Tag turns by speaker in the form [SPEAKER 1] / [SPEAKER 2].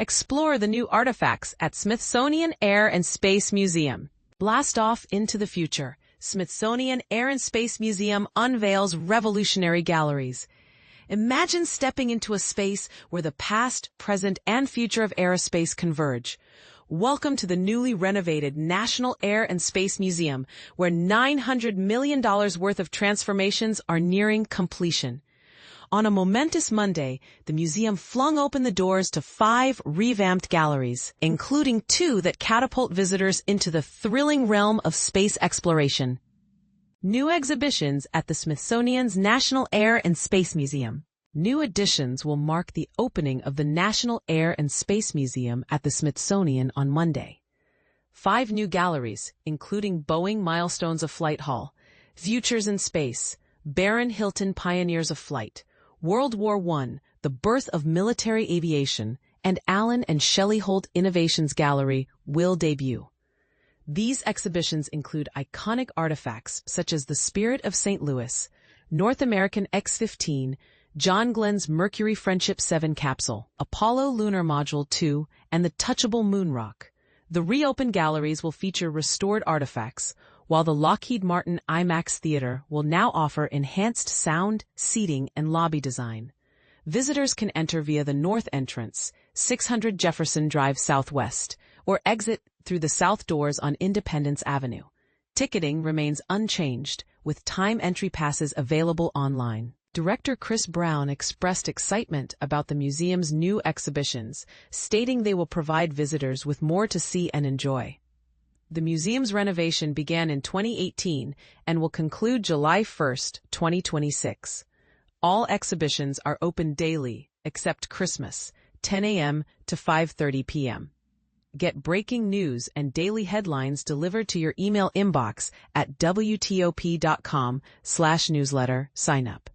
[SPEAKER 1] Explore the new artifacts at Smithsonian Air and Space Museum. Blast off into the future. Smithsonian Air and Space Museum unveils revolutionary galleries. Imagine stepping into a space where the past, present, and future of aerospace converge. Welcome to the newly renovated National Air and Space Museum, where $900 million worth of transformations are nearing completion. On a momentous Monday, the museum flung open the doors to 5 revamped galleries, including 2 that catapult visitors into the thrilling realm of space exploration. New exhibitions at the Smithsonian's National Air and Space Museum. New additions will mark the opening of the National Air and Space Museum at the Smithsonian on Monday. 5 new galleries, including Boeing Milestones of Flight Hall, Futures in Space, Baron Hilton Pioneers of Flight, World War I, The Birth of Military Aviation, and Alan and Shelley Holt Innovations Gallery will debut. These exhibitions include iconic artifacts such as the Spirit of St. Louis, North American X-15, John Glenn's Mercury Friendship 7 capsule, Apollo Lunar Module 2, and the touchable moon rock. The reopened galleries will feature restored artifacts, while the Lockheed Martin IMAX Theater will now offer enhanced sound, seating, and lobby design. Visitors can enter via the north entrance, 600 Jefferson Drive Southwest, or exit through the south doors on Independence Avenue. Ticketing remains unchanged, with time entry passes available online. Director Chris Brown expressed excitement about the museum's new exhibitions, stating they will provide visitors with more to see and enjoy. The museum's renovation began in 2018 and will conclude July 1, 2026. All exhibitions are open daily, except Christmas, 10 a.m. to 5:30 p.m. Get breaking news and daily headlines delivered to your email inbox at WTOP.com/newsletter. Sign up.